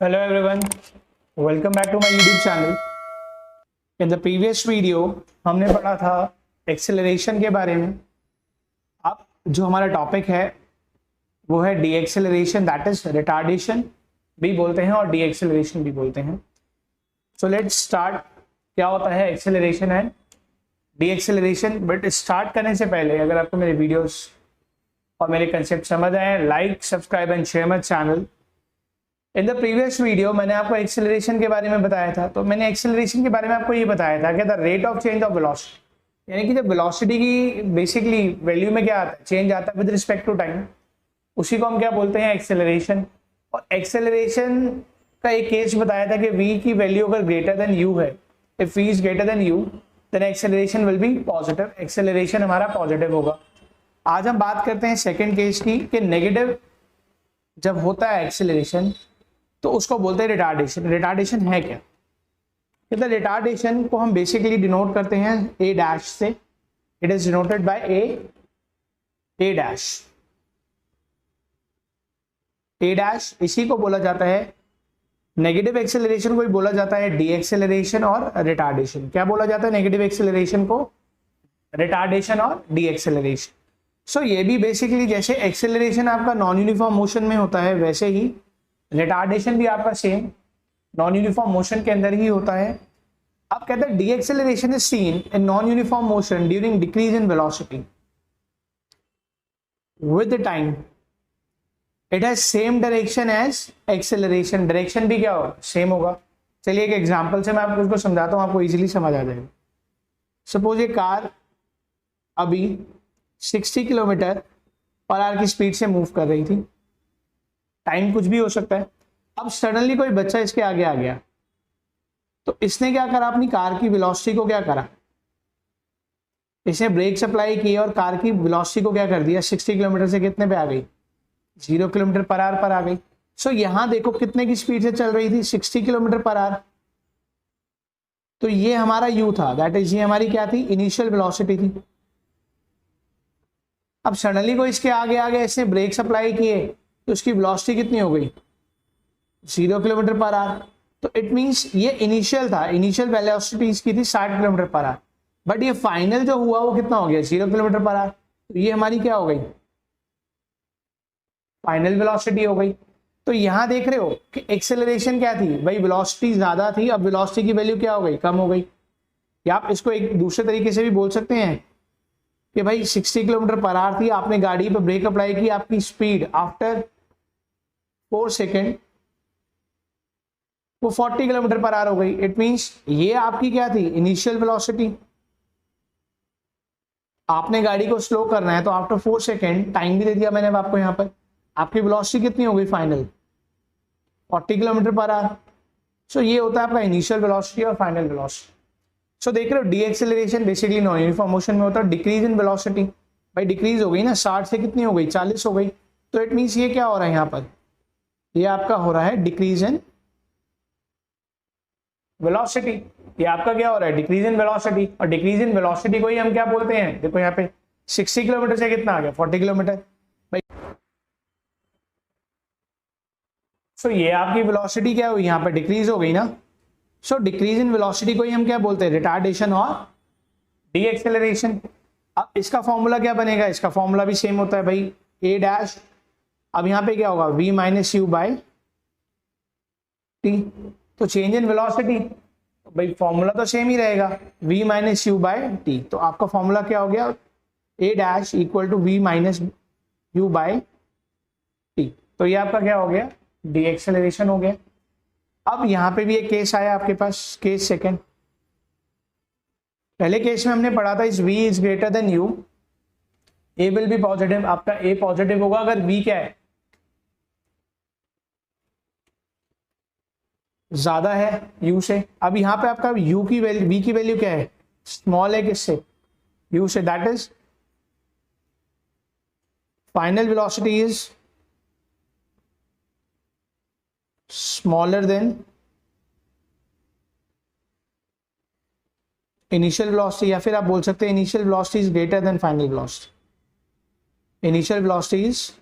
Hello everyone, welcome back to my YouTube channel. In the previous video हमने पढ़ा था acceleration के बारे में. अब जो हमारा टॉपिक है वो है D acceleration, that is retardation भी बोलते हैं और डी एक्सेलरेशन भी बोलते हैं. So let's start. क्या होता है acceleration and D acceleration. But start करने से पहले अगर आपको मेरे वीडियोस और मेरे कंसेप्ट समझ आए, like, subscribe and share my channel. In the previous video मैंने आपको एक्सेलरेशन के बारे में बताया था. तो मैंने एक्सेलरेशन के बारे में आपको ये बताया था कि the rate of change of velocity, यानी कि जब वेलोसिटी की बेसिकली वैल्यू में क्या आता है, चेंज आता है विद रिस्पेक्ट टू टाइम, उसी को हम क्या बोलते हैं, एक्सेलरेशन. और एक्सेलरेशन का एक केस बताया था कि v की वैल्यू अगर ग्रेटर देन u है, if v is greater than u then acceleration will be positive. Acceleration हमारा पॉजिटिव होगा. आज हम बात करते हैं सेकेंड केस की कि नेगेटिव जब होता है एक्सेलरेशन तो उसको बोलते हैं रिटार्डेशन. रिटार्डेशन है क्या? तो रिटार्डेशन को हम बेसिकली डिनोट करते हैं ए डैश से. It is denoted by A dash. A dash इसी को बोला जाता है. नेगेटिव एक्सेलरेशन को भी बोला जाता है डी एक्सेलरेशन और रिटार्डेशन. क्या बोला जाता है नेगेटिव एक्सेलरेशन को? रिटार्डेशन और डी एक्सेलरेशन. सो ये भी बेसिकली जैसे एक्सेलरेशन आपका नॉन यूनिफॉर्म मोशन में होता है, वैसे ही रिटार्डेशन भी आपका सेम नॉन यूनिफॉर्म मोशन के अंदर ही होता है. अब कहते हैं de acceleration is seen in non uniform motion during decrease in velocity with the time. It has same direction as acceleration. Direction भी क्या होगा? सेम होगा. चलिए एक एग्जांपल से मैं आपको उसको समझाता हूं, आपको इजीली समझ आ जाएगा. सपोज ये कार अभी 60 किलोमीटर पर आवर की स्पीड से मूव कर रही थी. टाइम कुछ भी हो सकता है. अब सडनली कोई बच्चा इसके आगे आ गया, तो इसने क्या करा, अपनी कार की वेलोसिटी को क्या करा, इसने ब्रेक अप्लाई की और कार की वेलोसिटी को क्या कर दिया, 60 किलोमीटर से कितने पे आ गई, 0 किलोमीटर पर आवर पर आ गई. सो यहां देखो कितने की स्पीड से चल रही थी, 60 किलोमीटर पर आवर. तो ये हमारा यू था, दैट इज ये हमारी क्या थी, इनिशियल वेलोसिटी थी. अब सडनली कोई इसके आगे आ गया, इसने ब्रेक अप्लाई किए, तो उसकी वेलोसिटी कितनी हो गई, 0 किलोमीटर पर आवर. तो इट मींस ये इनिशियल था, इनिशियल वेलोसिटी इसकी थी 60 किलोमीटर पर आवर. बट ये फाइनल जो हुआ वो कितना हो गया, 0 किलोमीटर पर आवर. तो ये हमारी क्या हो गई, फाइनल वेलोसिटी हो गई. तो यहां देख रहे हो कि एक्सेलरेशन क्या थी भाई, वेलोसिटी ज्यादा थी, अब वेलोसिटी की वैल्यू क्या हो गई, कम हो गई. या आप इसको एक दूसरे तरीके से भी बोल सकते हैं कि भाई 60 किलोमीटर पर आवर थी, आपने गाड़ी पर ब्रेक अप्लाई की, आपकी स्पीड आफ्टर 4 सेकेंड वो 40 किलोमीटर पर आवर हो गई. इट मींस ये आपकी क्या थी, इनिशियल वेलोसिटी. आपने गाड़ी को स्लो करना है तो आफ्टर 4 सेकेंड, टाइम भी दे दिया मैंने आपको यहाँ पर, आपकी वेलोसिटी कितनी हो गई फाइनल, 40 किलोमीटर पर आवर. सो ये होता है आपका इनिशियल वेलोसिटी और फाइनल वेलोसिटी. सो देख रहे हो D acceleration basically non uniform motion में होता है. डिक्रीज इन वेलोसिटी, भाई डिक्रीज हो गई ना, 60 से कितनी हो गई, 40 हो गई. तो इट मींस ये क्या हो रहा है यहाँ पर, ये आपका हो रहा है डिक्रीज इन वेलोसिटी. ये आपका क्या हो रहा है, डिक्रीज इन वेलोसिटी. और डिक्रीज इन वेलोसिटी को ही हम क्या बोलते हैं, देखो यहाँ पे 60 किलोमीटर से कितना आ गया, 40 किलोमीटर. भाई सो ये आपकी वेलोसिटी क्या हुई, यहाँ पे डिक्रीज हो गई ना. सो डिक्रीज इन वेलोसिटी को ही हम क्या बोलते हैं, रिटार्डेशन और डी एक्सेलरेशन. अब इसका फॉर्मूला क्या बनेगा, इसका फॉर्मूला भी सेम होता है भाई, ए डैश. अब यहाँ पे क्या होगा, v minus u by t. तो चेंज इन वेलोसिटी, भाई फॉर्मूला तो सेम ही रहेगा, v minus u by t. तो आपका फॉर्मूला क्या हो गया, a dash equal to v minus u by t. तो ये आपका क्या हो गया, डी एक्सेलरेशन हो गया. अब यहाँ पे भी एक केस आया आपके पास, केस सेकेंड. पहले केस में हमने पढ़ा था इस v is greater than u, a will be positive. आपका a पॉजिटिव होगा अगर v क्या है, ज्यादा है u से. अब यहाँ पे आपका u की वैल्यू, v की वैल्यू क्या है, स्मॉल है किससे, u से. That is final velocity is smaller than initial velocity, या फिर आप बोल सकते हैं initial velocity is greater then final velocity. Initial velocity is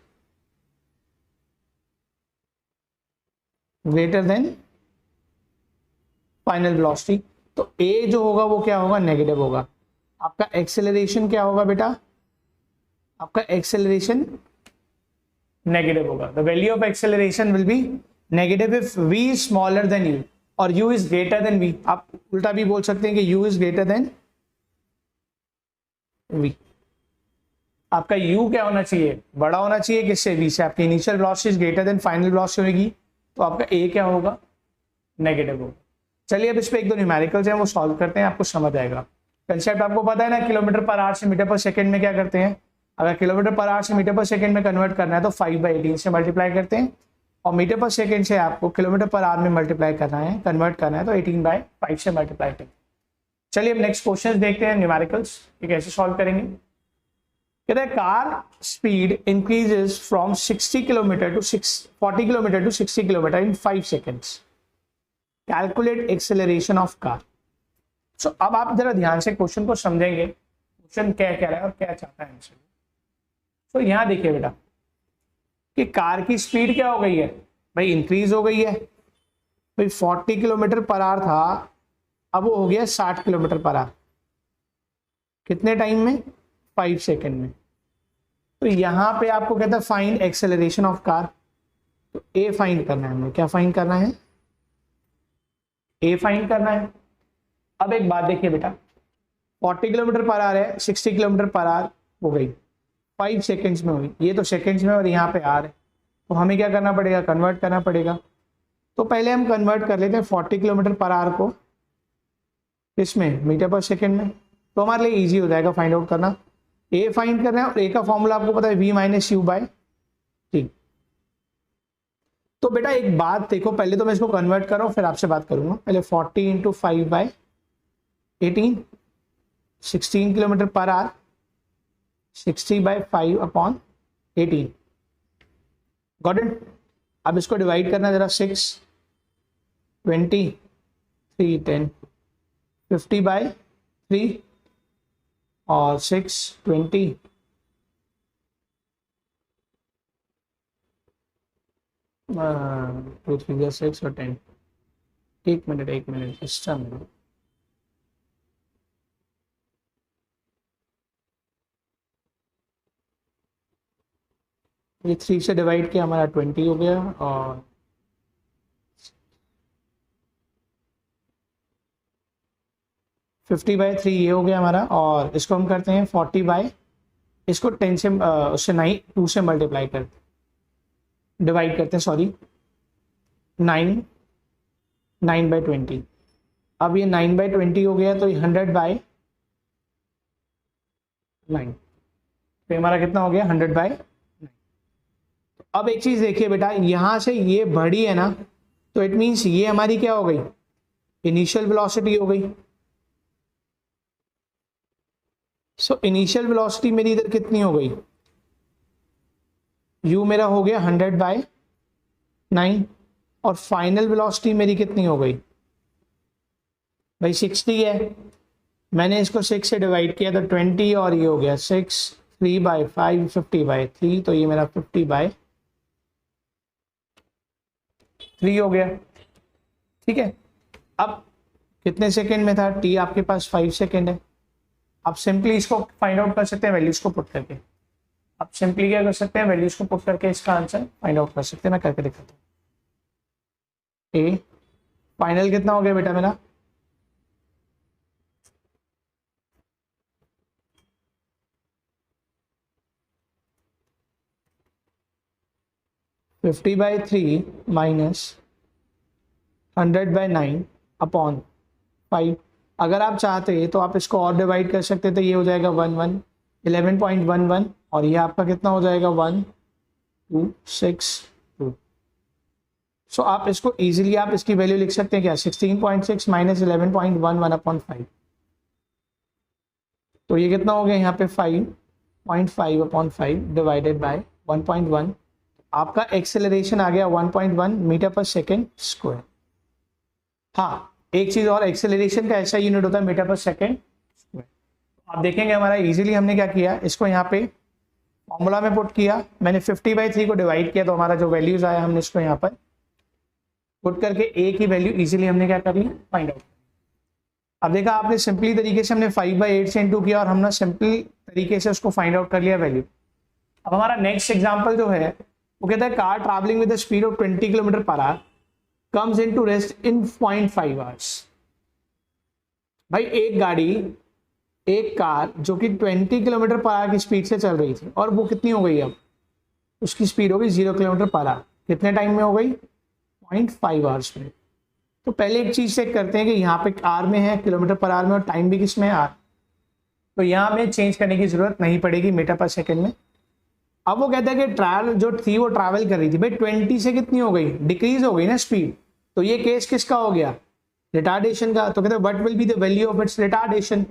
greater then final velocity. तो ए जो होगा वो क्या होगा, नेगेटिव होगा। आपका एक्सेलरेशन क्या होगा बेटा, आपका एक्सेलरेशन नेगेटिव होगा। The value of acceleration will B negative if v is smaller than u और u is greater then v। आप उल्टा भी बोल सकते हैं कि u is greater then v। आपका u क्या होना चाहिए, बड़ा होना चाहिए किससे, v से। आपकी initial velocity is greater then final velocity होगी, तो आपका a क्या होगा, नेगेटिव होगा। चलिए अब इस पे एक दो न्यूमेरिकल्स हैं वो सॉल्व करते हैं, आपको समझ आएगा। कंसेप्ट आपको पता है ना, किलोमीटर पर आवर से मीटर पर सेकंड में क्या करते हैं, अगर किलोमीटर पर आवर से मीटर पर सेकंड में कन्वर्ट करना है तो 5/18 से मल्टीप्लाई करते हैं, और मीटर पर सेकंड से आपको किलोमीटर पर आवर में मल्टीप्लाई करना है, कन्वर्ट करना है तो 18/5 से मल्टीप्लाई करते हैं। चलिए अब नेक्स्ट क्वेश्चन देखते हैं न्यूमेरिकल्स, ये कैसे सॉल्व करेंगे। कहते हैं car speed increases from 40 kilometre to 60 kilometre in 5 seconds. Calculate acceleration of car. So अब आप जरा ध्यान से क्वेश्चन को समझेंगे, क्वेश्चन क्या कह रहा है और क्या चाहता है आंसर। तो यहाँ देखिए बेटा कि कार की स्पीड क्या हो गई है भाई, इंक्रीज हो गई है भाई। 40 किलोमीटर पर आवर था, अब वो हो गया 60 किलोमीटर पर आवर। कितने टाइम में, 5 सेकेंड में। तो यहाँ पे आपको कहता है फाइंड एक्सेलरेशन ऑफ कार। तो ए फाइंड करना है हमें, क्या फाइंड करना है, ए फाइंड करना है। अब एक बात देखिए बेटा, 40 किलोमीटर पर आवर है, 60 किलोमीटर पर आवर हो गई, 5 सेकेंड्स में हुई। ये तो सेकेंड्स में और यहाँ पे आ रहा है, तो हमें क्या करना पड़ेगा, कन्वर्ट करना पड़ेगा। तो पहले हम कन्वर्ट कर लेते हैं 40 किलोमीटर पर आवर को इसमें मीटर पर सेकेंड में, तो हमारे लिए इजी हो जाएगा फाइंड आउट करना। ए फाइंड करना है और ए का फॉर्मूला आपको पता है v minus u by t. तो बेटा एक बात देखो, पहले तो मैं इसको कन्वर्ट कर रहा हूँ फिर आपसे बात करूंगा। पहले 40 into 5/18, 16 kilometre per hour, 60/5/18। Got it. अब इसको डिवाइड करना जरा, 6, 20, 3, 10, 50/3 और 6, 20, 2, 3, 6 और 10। एक मिनट एक्स्ट्रा मिनट। ये 3 से डिवाइड किया हमारा 20 हो गया, और 50/3 ये हो गया हमारा। और इसको हम करते हैं 40 इसको 10 से उससे 2 से मल्टीप्लाई करते, डिवाइड करते हैं, सॉरी 9/20। अब ये 9/20 हो गया, तो ये 100/9, तो हमारा कितना हो गया, 100/9। अब एक चीज देखिए बेटा, यहां से ये बढ़ी है ना, तो इट मीन्स ये हमारी क्या हो गई, इनिशियल वेलोसिटी हो गई। सो इनिशियल वेलोसिटी मेरी इधर कितनी हो गई, u मेरा हो गया 100/9, और फाइनल वेलोसिटी मेरी कितनी हो गई भाई, 60 है। मैंने इसको 6 से डिवाइड किया तो 20, और ये हो गया 6, 3/5, 50/3, तो ये मेरा 50/3 हो गया। ठीक है, अब कितने सेकेंड में था, t आपके पास 5 सेकेंड है। आप सिंपली इसको फाइंड आउट कर सकते हैं वैल्यूज को पुट करके। आप सिंपली क्या कर सकते हैं, वैल्यूज को पुट करके इसका आंसर फाइंड आउट कर सकते हैं। मैं करके दिखाता हूँ। ए फाइनल कितना हो गया बेटा मेरा, (50/3 माइनस 100/9/5). अगर आप चाहते तो आप इसको और डिवाइड कर सकते थे, ये हो जाएगा 11.11, और ये आपका कितना हो जाएगा 1262। सो आप इसको इजीली आप इसकी वैल्यू लिख सकते हैं क्या, 16.6 माइनस 11.11/5। तो ये कितना हो गया यहाँ पे 5.5/5 डिवाइडेड बाय 1.1। आपका एक्सेलरेशन आ गया 1.1 मीटर पर सेकेंड स्क्वायर। हाँ, एक चीज और, एक्सेलरेशन का ऐसा यूनिट होता है मीटर पर सेकेंड स्क्वायर। आप देखेंगे हमारा इजीली हमने क्या किया, इसको यहाँ पे फॉर्मूला में पुट किया। मैंने 50/3 को डिवाइड किया, तो हमारा जो वैल्यूज आया हमने इसको यहाँ पर पुट करके ए की वैल्यू इजीली हमने क्या कर ली, फाइंड आउट। अब देखा आपने सिंपली तरीके से हमने 5/8 से इंटू किया और हमने सिंपल तरीके से उसको फाइंड आउट कर लिया वैल्यू। अब हमारा नेक्स्ट एग्जांपल जो है वो कहता है car travelling with the speed of 20 kilometre per hour comes into rest in 0.5 hours. भाई एक कार जो कि 20 किलोमीटर पर आवर की स्पीड से चल रही थी और वो कितनी हो गई, अब उसकी स्पीड हो गई 0 किलोमीटर पर आवर, कितने टाइम में हो गई, 0.5 आवर्स में। तो पहले एक चीज चेक करते हैं कि यहाँ पे आर में है, किलोमीटर पर आवर में, और टाइम भी किस में है, आर। तो यहाँ हमें चेंज करने की जरूरत नहीं पड़ेगी मीटर पर सेकेंड में। अब वो कहता है कि ट्रैवल जो थी वो ट्रैवल कर रही थी, भाई 20 से कितनी हो गई, डिक्रीज हो गई ना स्पीड। तो ये केस किसका हो गया, रिटार्डेशन का। तो कहते हैं what will be the value of its retardation,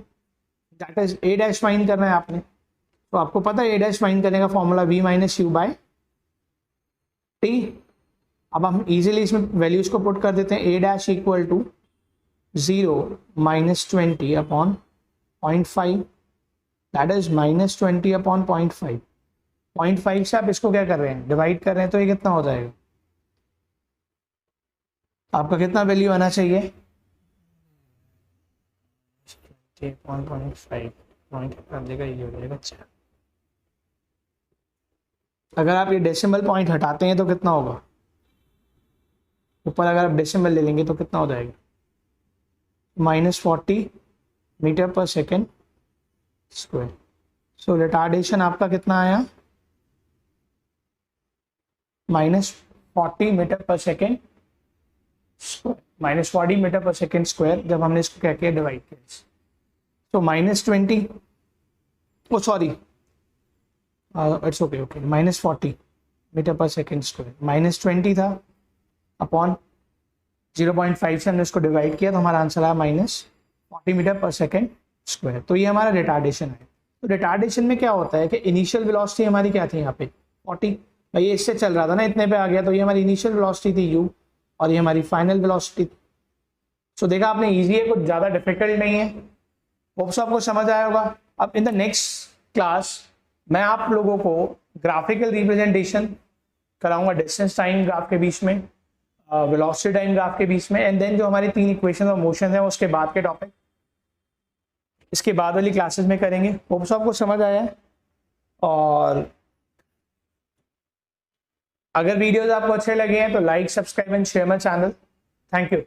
that is a dash find करना है आपने। तो आपको पता है ए डैश फाइंड करने का formula v minus u by t. अब हम इजीली इसमें वैल्यूज को पुट कर देते हैं, a dash equal to 0 minus 20 upon 0.5, that is minus 20 upon 0.5। 0.5 से आप इसको क्या कर रहे हैं, डिवाइड कर रहे हैं, तो ये कितना हो जाएगा, आपका कितना वैल्यू आना चाहिए, 0.5 देगा, ये हो जाएगा 4। अगर आप ये डेसिमल पॉइंट हटाते हैं तो कितना होगा, ऊपर अगर आप डेसिमल ले लेंगे तो कितना हो जाएगा, -40 मीटर पर सेकेंड स्क्वायर। सो रिटार्डेशन आपका कितना आया, -40 मीटर पर सेकेंड स्क्वायर, -40 मीटर पर सेकेंड स्क्वायर जब हमने इसको क्या किया, डिवाइड किया। तो -20, ओ सॉरी इट्स ओके -40 मीटर पर सेकेंड स्क्वायर, -20 था अपॉन 0.5 से हमने इसको डिवाइड किया, तो हमारा आंसर आया -40 मीटर पर सेकेंड स्क्वायर। तो ये हमारा रिटार्डेशन है। तो रिटार्डेशन में क्या होता है कि इनिशियल वेलोसिटी हमारी क्या थी यहाँ पे 40, भाई ये इससे चल रहा था ना, इतने पे आ गया, तो ये हमारी इनिशियल वेलोसिटी थी u और ये हमारी फाइनल वेलोसिटी। सो देखा आपने, इजी है, कुछ ज़्यादा डिफिकल्ट नहीं है, होप्स आपको समझ आया होगा। अब इन द नेक्स्ट क्लास मैं आप लोगों को ग्राफिकल रिप्रेजेंटेशन कराऊंगा डिस्टेंस टाइम ग्राफ के बीच में, वेलोसिटी टाइम ग्राफ के बीच में, एंड देन जो हमारी 3 इक्वेशन और मोशन है उसके बाद के टॉपिक इसके बाद वाली क्लासेस में करेंगे। होप्स आपको समझ आया है। और अगर वीडियोस आपको अच्छे लगे हैं तो like, subscribe and share my channel. Thank you.